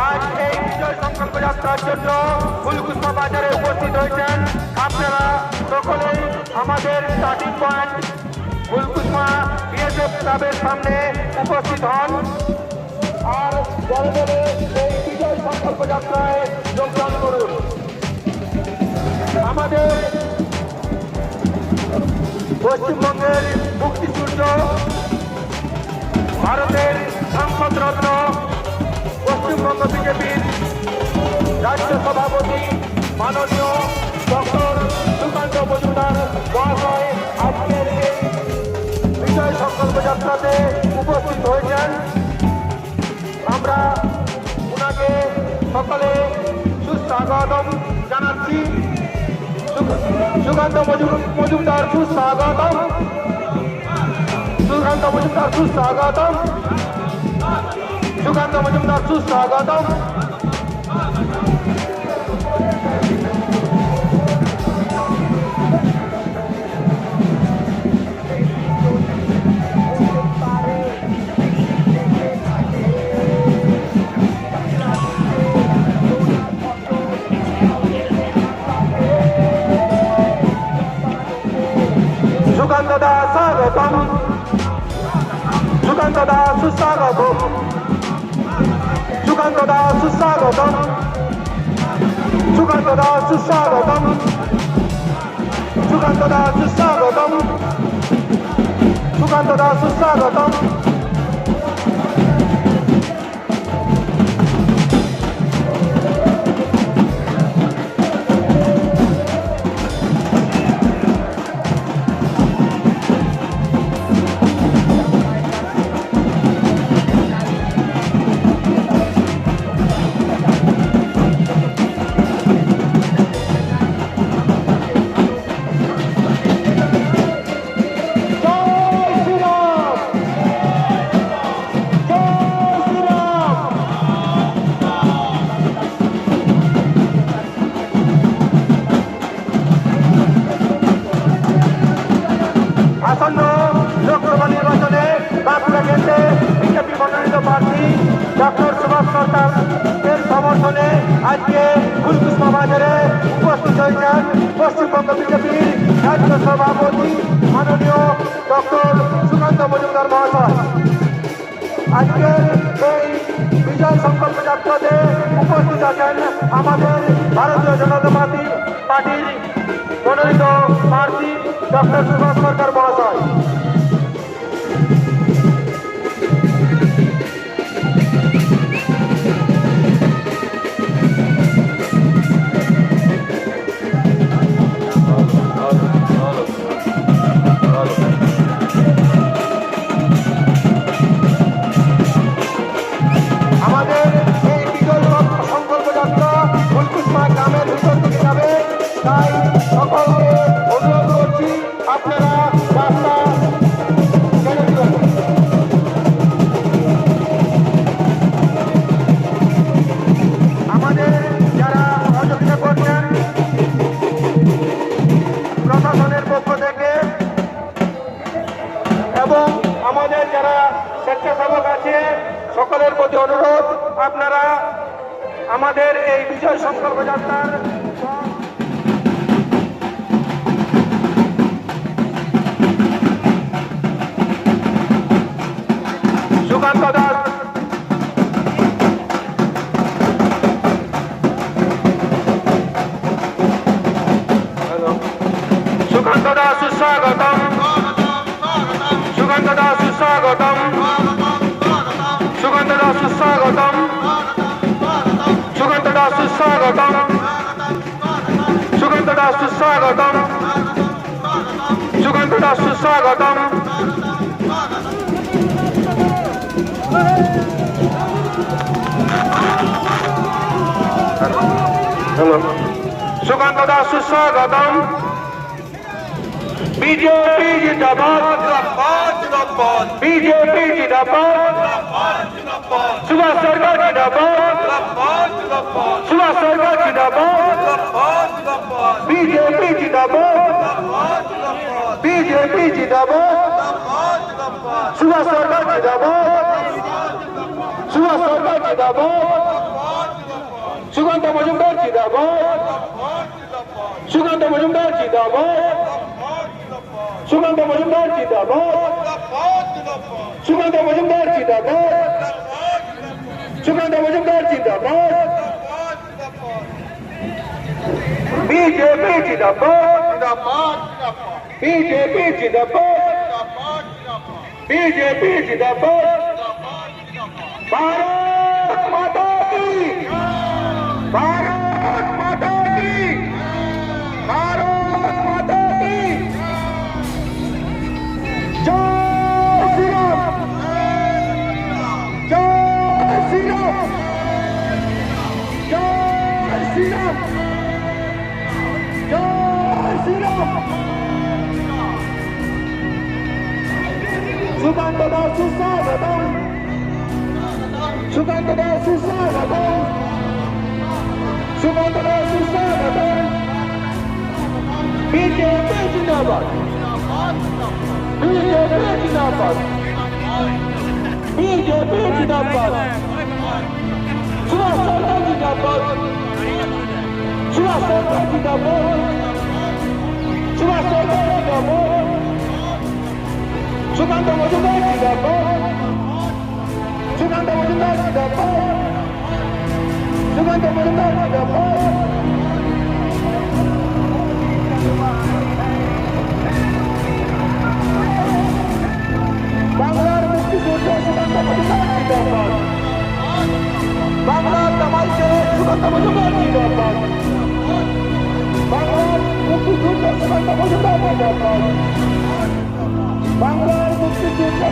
আজ এই বিজয় সংকল্প যাত্রার জন্য ফুলকুসুমা বাজারে উপস্থিত হয়েছেন। আপনারা সকলেই আমাদের স্টার্টিং পয়েন্ট ফুলকুসুমা বিএসএফ ক্লাবের সামনে উপস্থিত হন আর দলে দলে এই বিজয় সংকল্প যাত্রায় যোগদান করুন। আমাদের পশ্চিমবঙ্গের মুক্তিযুদ্ধ, ভারতের সাংসদ রত্ন, পশ্চিমবঙ্গ বিজেপির রাজ্য সভাপতি মাননীয় ডক্টর সুকান্ত মজুমদার মহাশয় আজকের এই বিজয় সংকল্প যাত্রাতে উপস্থিত হয়েছেন। আমরা ওনাকে সকলে সুস্বাগতম জানাচ্ছি। সুকান্ত মজুমদার সুস্বাগতম, সুকান্ত মজুমদার সুস্বাগতম, সুকান্ত মজুমদার সুস্বাগতম। সুকান্ত দা স্বাগতম, সুকান্ত দা সুস্বাগতম, সুকান্ত দা সুস্বাগতম, সুকান্ত দা সুস্বাগতম, সুকান্ত দা সুস্বাগতম, সুকান্ত দা সুস্বাগতম। আসন্ন লোকসভা নির্বাচনে বাঁকুড়া কেন্দ্রে বিজেপি মনোনীত প্রার্থী ডক্টর সুভাষ সরকারের সমর্থনে আজকে ফুলকুসুমা বাজারে উপস্থিত হয়েছেন পশ্চিমবঙ্গ বিজেপির রাজ্য সভাপতি মাননীয় ডক্টর সুকান্ত মজুমদার মহাশয়। আজকে এই বিজয় সংকল্প যাত্রাতে উপস্থিত আছেন আমাদের ভারতীয় জনতা পার্টির মনোনীত প্রার্থী ডক্টর সুভাষ সরকার মহাশয়। আমাদের এই বিজয় সংকল্প যাত্রা ফুলকুসুমা গ্রামের ভিতর থেকে যাবে, তাই সকলকে অনুরোধ করছি আপনারা রাস্তা ছেড়ে দিবেন। আমাদের যারা সহযোগিতা করছেন প্রশাসনের পক্ষ থেকে এবং আমাদের যারা স্বেচ্ছাসেবক আছে সকলের প্রতি অনুরোধ আপনারা আমাদের এই বিজয় সংকল্প যাত্রার সুকান্ত দাস সুকান্ত দাস সুস্বাগতম, সুকান্ত দাস সুস্বাগতম, সুকান্ত দাস সুস্বাগতম, সুকান্ত দাস সুস্বাগতম, সুকান্ত দাস সুস্বাগতম, সুকান্ত দাস সুস্বাগতম। হ্যালো, সুকান্ত দাস সুস্বাগতম। বিজেপি জিন্দাবাদ, বিজেপি জিন্দাবাদ, সুভাষ সরকার জিন্দাবাদ, সুভাষ সরকার জিন্দাবাদ, বিজেপি জিন্দাবাদ, বিজেপি জিন্দাবাদ, সুভাষ সরকার জিন্দাবাদ, সুভাষ সরকার জিন্দাবাদ। জিন্দাবাদ সুকান্ত মজুমদার জিন্দাবাদ সুকান্ত মজুমদার জিন্দাবাদ সুকান্ত মজুমদার জিন্দাবাদ সুকান্ত মজুমদার জিন্দাবাদ বিজেপি জিন্দাবাদ বিজেপি জিন্দাবাদ বিজেপি জিন্দাবাদ भारत माता की भारत माता की भारत माता की जय श्री राम जय श्री राम जय श्री राम जय श्री राम सुकांत दास स्वागतम सुकांत दास स्वागतम सुकांत दास स्वागतम बीजेपी जिंदाबाद बीजेपी जिंदाबाद बीजेपी जिंदाबाद सुभाष सरकार जिंदाबाद सुभाष सरकार जिंदाबाद सुभाष सरकार जिंदाबाद सुकांत मजूमदार जिंदाबाद सुकांत मजूमदार जिंदाबाद सुकांत मजूमदार जिंदाबाद बांग्लार मुक्तियोद्धा सुकांत मजूमदार जिंदाबाद बांग्लार दमाई से सुकांत मजूमदार जिंदाबाद बांग्लार मुक्तियोद्धा सुकांत मजूमदार जिंदाबाद बांग्लार मुक्तियोद्धा